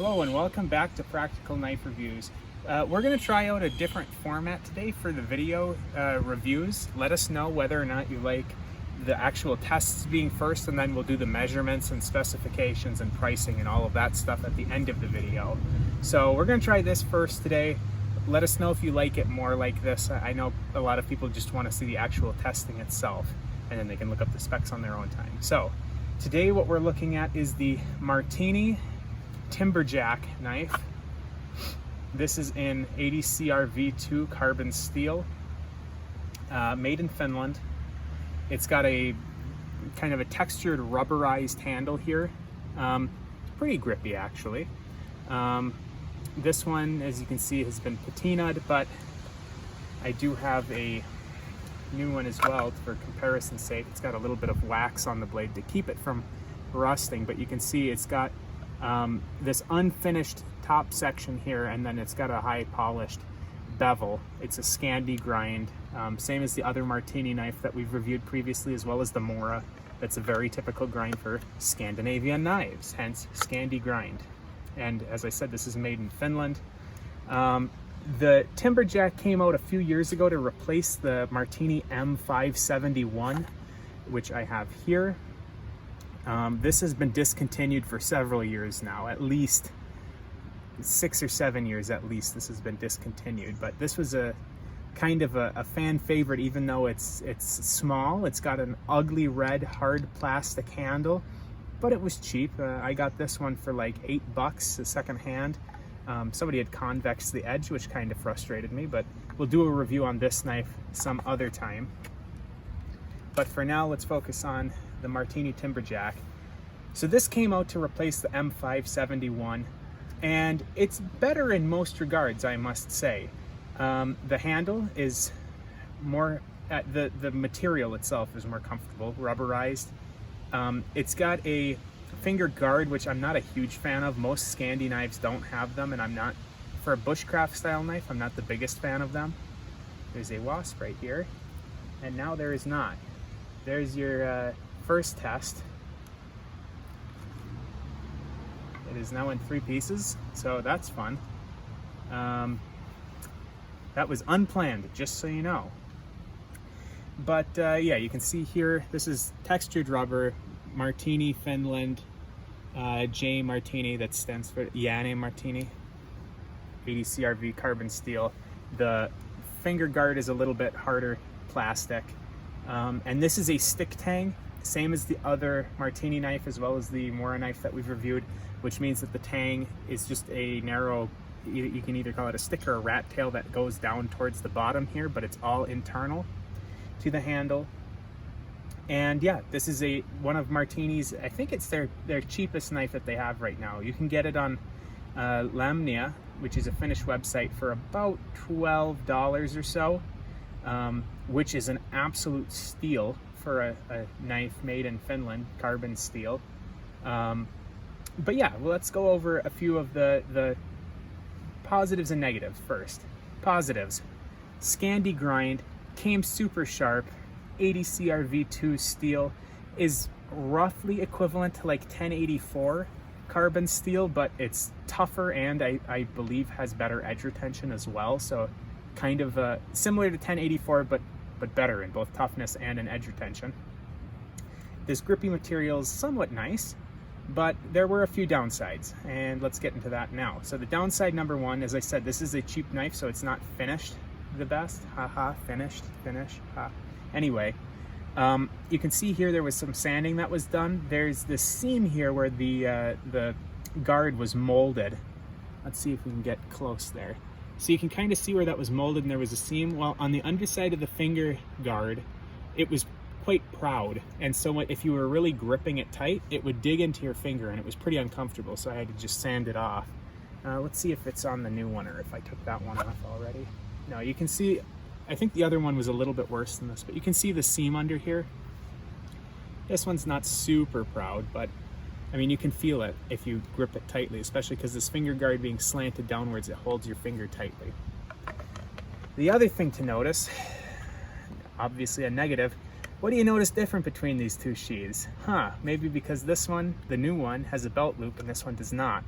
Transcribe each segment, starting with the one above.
Hello and welcome back to Practical Knife Reviews. We're going to try out a different format today for the video reviews. Let us know whether or not you like the actual tests being first, and then we'll do the measurements and specifications and pricing and all of that stuff at the end of the video. So we're going to try this first today. Let us know if you like it more like this. I know a lot of people just want to see the actual testing itself, and then they can look up the specs on their own time. So today what we're looking at is the Marttiini Timberjack knife. This is in 80 CRV2 carbon steel, made in Finland. It's got a kind of a textured rubberized handle here. Pretty grippy actually. This one, as you can see, has been patinaed, but I do have a new one as well for comparison's sake. It's got a little bit of wax on the blade to keep it from rusting, but you can see it's got this unfinished top section here, and then it's got a high polished bevel. It's a Scandi grind, same as the other Marttiini knife that we've reviewed previously, as well as the Mora. That's a very typical grind for Scandinavian knives, hence Scandi grind. And as I said, this is made in Finland. The Timberjack came out a few years ago to replace the Marttiini M571, which I have here. This has been discontinued for several years now, at least 6 or 7 years at least this has been discontinued. But this was a kind of a fan favorite, even though it's small. It's got an ugly red hard plastic handle, but it was cheap. I got this one for like $8 second hand. Somebody had convexed the edge, which kind of frustrated me, but we'll do a review on this knife some other time. But for now, let's focus on the Marttiini Timberjack. So this came out to replace the M571, and it's better in most regards, I must say. The handle is more, the material itself is more comfortable, rubberized. It's got a finger guard, which I'm not a huge fan of. Most Scandi knives don't have them, and I'm not, for a bushcraft style knife, I'm not the biggest fan of them. There's a wasp right here, and now there is not. There's your first test. It is now in 3 pieces, so that's fun. That was unplanned, just so you know. But yeah, you can see here, this is textured rubber, Marttiini, Finland, J Marttiini, that stands for Jane Marttiini, 80 CRV carbon steel. The finger guard is a little bit harder plastic. And this is a stick tang, same as the other Marttiini knife, as well as the Mora knife that we've reviewed, which means that the tang is just a narrow, you can either call it a stick or a rat tail that goes down towards the bottom here, but it's all internal to the handle. And yeah, this is one of Marttiini's, I think it's their cheapest knife that they have right now. You can get it on Lamnia, which is a Finnish website, for about $12 or so. Which is an absolute steal for a knife made in Finland, carbon steel. But yeah, well, let's go over a few of the positives and negatives first. Positives: Scandi grind, came super sharp. 80 CRV2 steel is roughly equivalent to like 1084 carbon steel, but it's tougher, and I believe has better edge retention as well. So kind of similar to 1084, but better in both toughness and in edge retention. This grippy material is somewhat nice, but there were a few downsides, and let's get into that now. So the downside number one, as I said, this is a cheap knife, so it's not finished the best. Haha, finish, ha. Anyway, you can see here there was some sanding that was done. There's this seam here where the guard was molded. Let's see if we can get close there. So you can kind of see where that was molded, and there was a seam. Well, on the underside of the finger guard, it was quite proud. And so if you were really gripping it tight, it would dig into your finger, and it was pretty uncomfortable. So I had to just sand it off. Let's see if it's on the new one, or if I took that one off already. No, you can see, I think the other one was a little bit worse than this, but you can see the seam under here. This one's not super proud, but I mean, you can feel it if you grip it tightly, especially because this finger guard being slanted downwards, it holds your finger tightly. The other thing to notice, obviously a negative, what do you notice different between these two sheaths? Maybe because this one, the new one, has a belt loop and this one does not.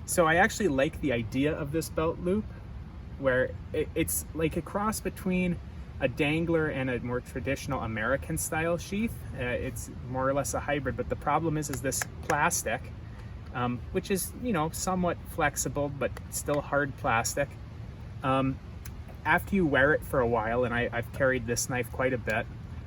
So I actually like the idea of this belt loop, where it's like a cross between a dangler and a more traditional American style sheath. It's more or less a hybrid, but the problem is this plastic, which is, you know, somewhat flexible, but still hard plastic. After you wear it for a while, and I've carried this knife quite a bit,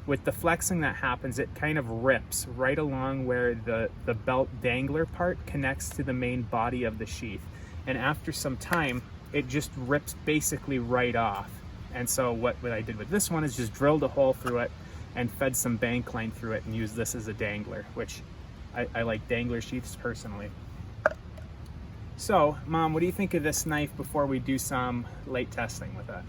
with the flexing that happens, it kind of rips right along where the belt dangler part connects to the main body of the sheath. And after some time, it just rips basically right off. And so what I did with this one is just drilled a hole through it and fed some bank line through it and used this as a dangler, which I like dangler sheaths personally. So, Mom, what do you think of this knife before we do some light testing with it?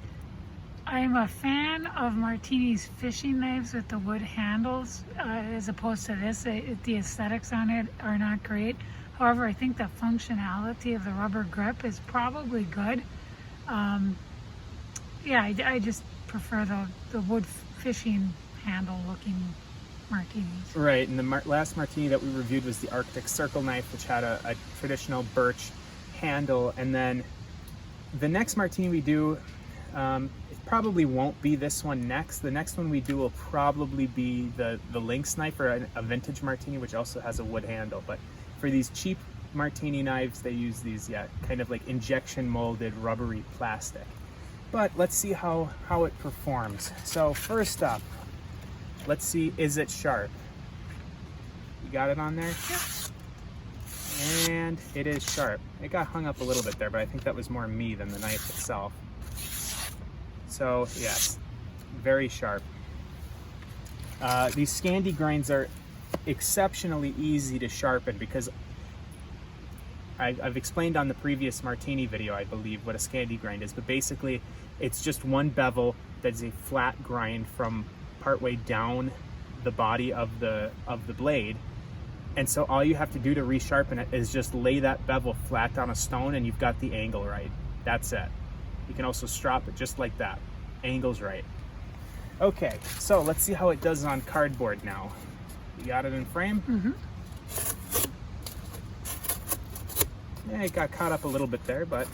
I'm a fan of Marttiini's fishing knives with the wood handles as opposed to this. The aesthetics on it are not great. However, I think the functionality of the rubber grip is probably good. Yeah, I just prefer the wood fishing handle looking Marttiinis. Right, and the last Marttiini that we reviewed was the Arctic Circle knife, which had a traditional birch handle. And then the next Marttiini we do, it probably won't be this one next. The next one we do will probably be the Lynx knife, or a vintage Marttiini, which also has a wood handle. But for these cheap Marttiini knives, they use these, kind of like injection molded rubbery plastic. But let's see how it performs. So first up, let's see, is it sharp? You got it on there? Yep. And it is sharp. It got hung up a little bit there, but I think that was more me than the knife itself. So yes, very sharp. These Scandi grinds are exceptionally easy to sharpen because I've explained on the previous Marttiini video, I believe, what a Scandi grind is, but basically it's just one bevel that's a flat grind from partway down the body of the blade. And so all you have to do to resharpen it is just lay that bevel flat on a stone and you've got the angle right. That's it. You can also strop it just like that. Angle's right. Okay, so let's see how it does on cardboard now. You got it in frame? Mm-hmm. Yeah, it got caught up a little bit there, but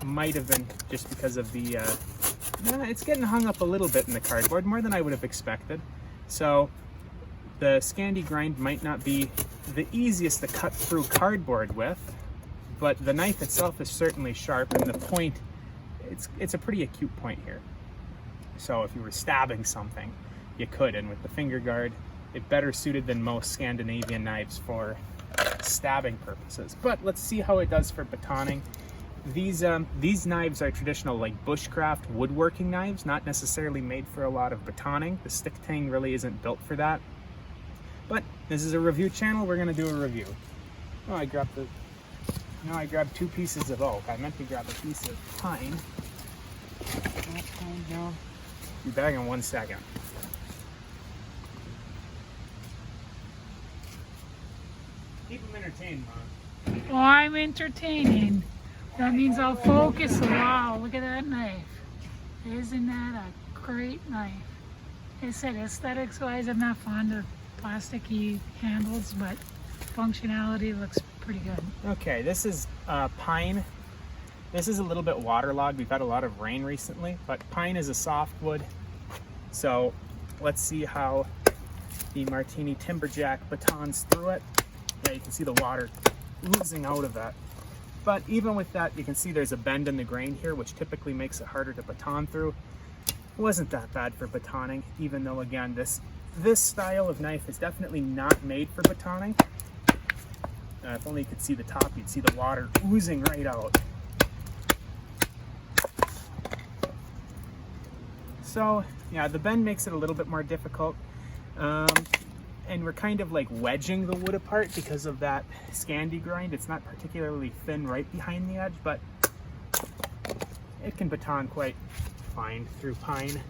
might have been just because of the, it's getting hung up a little bit in the cardboard, more than I would have expected. So the Scandi grind might not be the easiest to cut through cardboard with, but the knife itself is certainly sharp, and the point, it's a pretty acute point here. So if you were stabbing something, you could, and with the finger guard, it's better suited than most Scandinavian knives for stabbing purposes. But let's see how it does for batoning. These knives are traditional, like bushcraft woodworking knives, not necessarily made for a lot of batoning. The stick tang really isn't built for that. But this is a review channel, we're gonna do a review. Oh, I grabbed two pieces of oak. I meant to grab a piece of pine. No. Be back in 1 second. Keep them entertained, Mom. Oh, I'm entertaining. That means I'll focus. Wow, look at that knife. Isn't that a great knife? Like I said, aesthetics-wise, I'm not fond of plasticky handles, but functionality looks pretty good. Okay, this is pine. This is a little bit waterlogged. We've had a lot of rain recently, but pine is a softwood. So let's see how the Marttiini Timberjack batons through it. Yeah, you can see the water oozing out of that. But even with that, you can see there's a bend in the grain here, which typically makes it harder to baton through. It wasn't that bad for batoning, even though, again, this style of knife is definitely not made for batoning. If only you could see the top, you'd see the water oozing right out. So, yeah, the bend makes it a little bit more difficult. And we're kind of like wedging the wood apart because of that Scandi grind. It's not particularly thin right behind the edge, but it can baton quite fine through pine.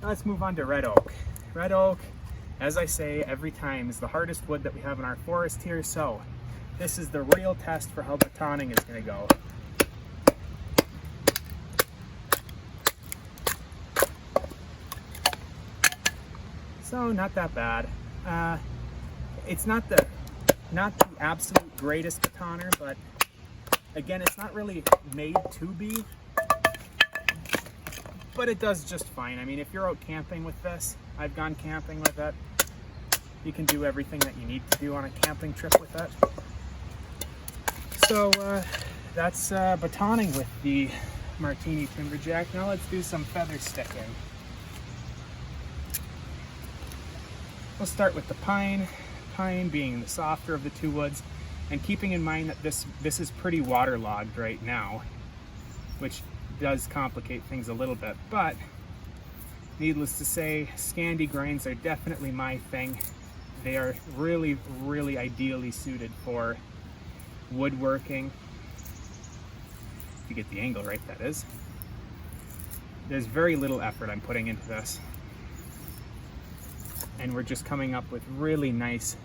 Now let's move on to red oak. Red oak, as I say every time, is the hardest wood that we have in our forest here, so this is the real test for how batoning is going to go. So not that bad. It's not the Not the absolute greatest batoner, but again, it's not really made to be, but it does just fine. I mean, if you're out camping with this, I've gone camping with it. You can do everything that you need to do on a camping trip with it. So that's batoning with the Marttiini Timberjack. Now let's do some feather sticking. We'll start with the pine. Pine being the softer of the two woods, and keeping in mind that this is pretty waterlogged right now, which does complicate things a little bit, but needless to say, Scandi grinds are definitely my thing. They are really, really ideally suited for woodworking. If you get the angle right, that is. There's very little effort I'm putting into this. And we're just coming up with really nice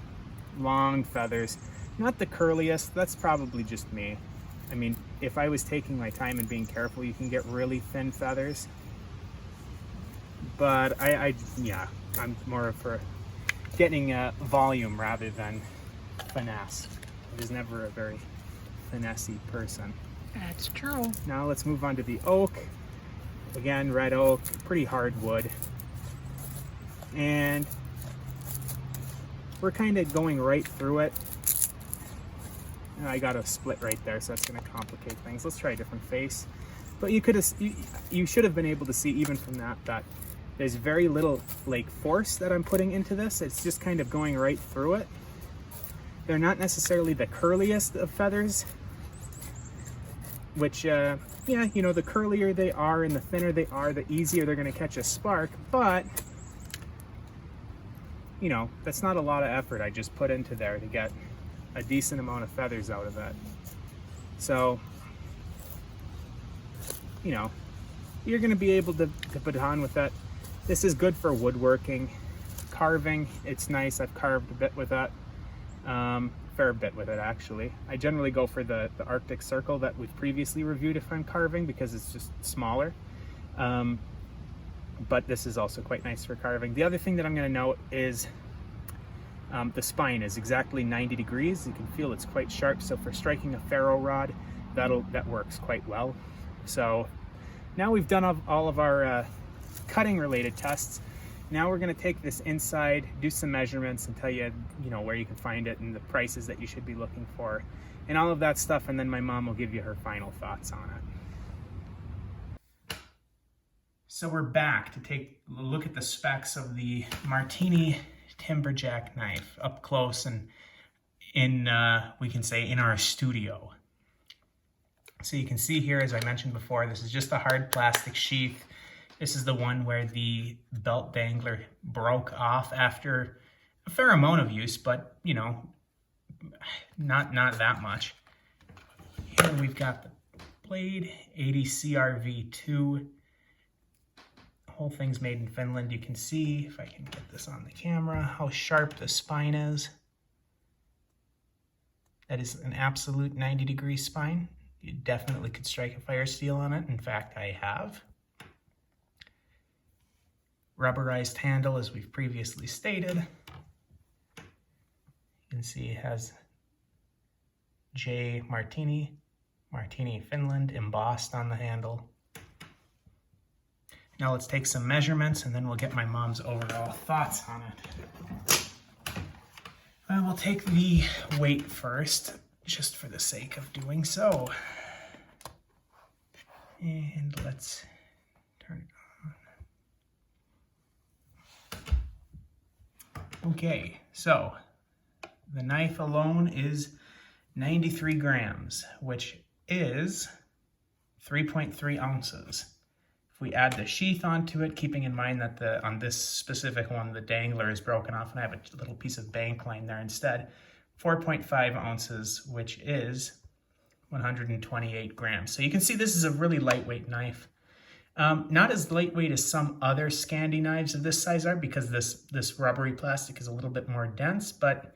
long feathers. Not the curliest, that's probably just me. I mean, if I was taking my time and being careful, you can get really thin feathers. But yeah, I'm more for getting volume rather than finesse. I was never a very finessey person. That's true. Now let's move on to the oak. Again, red oak, pretty hard wood. And we're kind of going right through it. I got a split right there, so that's going to complicate things. Let's try a different face. But you should have been able to see even from that there's very little like force that I'm putting into this. It's just kind of going right through it. They're not necessarily the curliest of feathers, which yeah, you know, the curlier they are and the thinner they are, the easier they're going to catch a spark. But you know, that's not a lot of effort I just put into there to get a decent amount of feathers out of it. So, you know, you're going to be able to baton with it. This is good for woodworking. Carving, it's nice. I've carved a bit with that. Fair bit with it, actually. I generally go for the Arctic Circle that we've previously reviewed if I'm carving, because it's just smaller. But this is also quite nice for carving. The other thing that I'm going to note is the spine is exactly 90 degrees. You can feel it's quite sharp, so for striking a ferro rod, that works quite well. So now we've done all of our cutting related tests. Now we're going to take this inside, do some measurements, and tell you, you know, where you can find it and the prices that you should be looking for and all of that stuff, and then my mom will give you her final thoughts on it. So we're back to take a look at the specs of the Marttiini Timberjack knife up close and in, we can say, in our studio. So you can see here, as I mentioned before, this is just a hard plastic sheath. This is the one where the belt dangler broke off after a fair amount of use, but, you know, not that much. Here we've got the blade, 80 CRV2. Whole thing's made in Finland. You can see, if I can get this on the camera, how sharp the spine is. That is an absolute 90-degree spine. You definitely could strike a fire steel on it. In fact, I have. Rubberized handle, as we've previously stated. You can see it has J. Marttiini, Finland, embossed on the handle. Now let's take some measurements and then we'll get my mom's overall thoughts on it. We'll take the weight first, just for the sake of doing so. And let's turn it on. Okay, so the knife alone is 93 grams, which is 3.3 ounces. If we add the sheath onto it, keeping in mind that on this specific one, the dangler is broken off and I have a little piece of bank line there instead, 4.5 ounces, which is 128 grams. So you can see this is a really lightweight knife. Not as lightweight as some other Scandi knives of this size are, because this rubbery plastic is a little bit more dense, but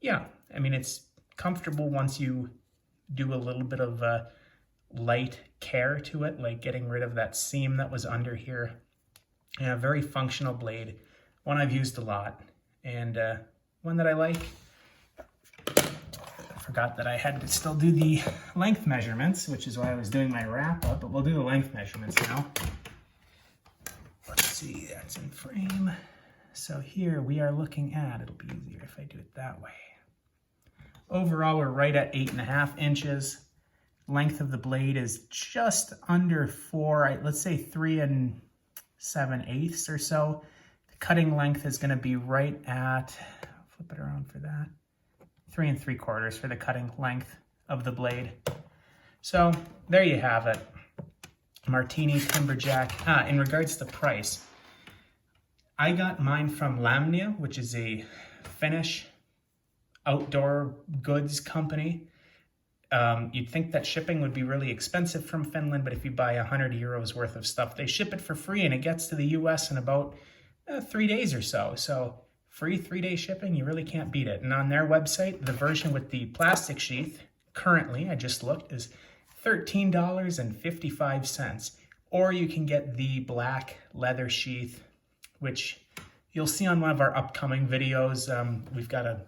yeah, I mean, it's comfortable once you do a little bit of light care to it, like getting rid of that seam that was under here. And a very functional blade, one I've used a lot, and one that I like. forgot that I had to still do the length measurements, which is why I was doing my wrap up, but we'll do the length measurements now. Let's see, that's in frame. So here we are looking at, it'll be easier if I do it that way. Overall, we're right at 8.5 inches. Length of the blade is just under 4, let's say 3 7/8 or so. The cutting length is going to be right at, flip it around for that, 3 3/4 for the cutting length of the blade. So there you have it. Marttiini Timberjack. In regards to price, I got mine from Lamnia, which is a Finnish outdoor goods company. You'd think that shipping would be really expensive from Finland, but if you buy 100 euros worth of stuff, they ship it for free and it gets to the US in about 3 days or so. So free 3-day shipping, you really can't beat it. And on their website, the version with the plastic sheath, currently, I just looked, is $13.55. Or you can get the black leather sheath, which you'll see on one of our upcoming videos. We've got a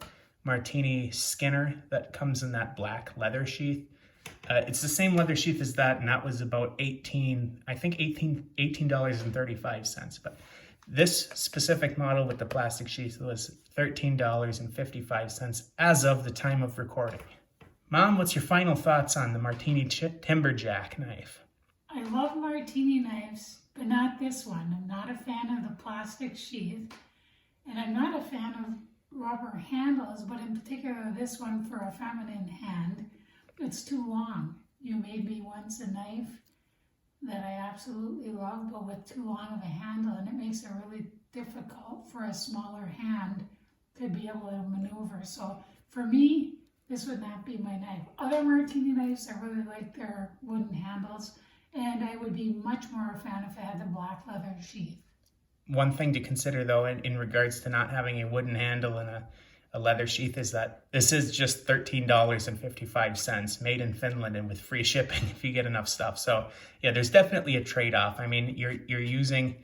Marttiini Skinner that comes in that black leather sheath. It's the same leather sheath as that, and that was about $18.35. But this specific model with the plastic sheath was $13.55 as of the time of recording. Mom, what's your final thoughts on the Marttiini Timberjack knife? I love Marttiini knives, but not this one. I'm not a fan of the plastic sheath, and I'm not a fan of rubber handles, but in particular this one for a feminine hand. It's too long. You made me once a knife that I absolutely love, but with too long of a handle, and it makes it really difficult for a smaller hand to be able to maneuver. So for me, this would not be my knife. Other Marttiini knives, I really like their wooden handles, and I would be much more a fan if I had the black leather sheath. One thing to consider, though, in regards to not having a wooden handle and a leather sheath, is that this is just $13.55, made in Finland and with free shipping if you get enough stuff. So yeah, there's definitely a trade-off. I mean, you're using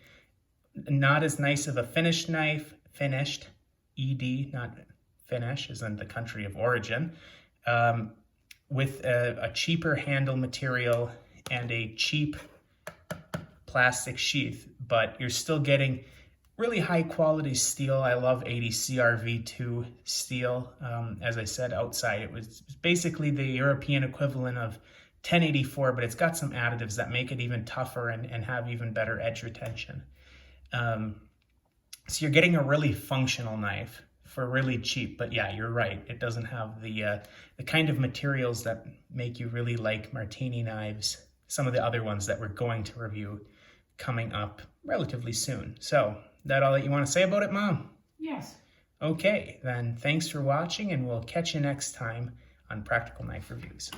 not as nice of a finished knife, finished, ED, not Finnish, as in the country of origin, with a cheaper handle material and a cheap plastic sheath, but you're still getting really high quality steel. I love 80 CRV2 steel. As I said, outside it was basically the European equivalent of 1084, but it's got some additives that make it even tougher and have even better edge retention. So you're getting a really functional knife for really cheap, but yeah, you're right. It doesn't have the kind of materials that make you really like Marttiini knives, some of the other ones that we're going to review coming up relatively soon. So, that all that you want to say about it, Mom? Yes. Okay, then thanks for watching, and we'll catch you next time on Practical Knife Reviews.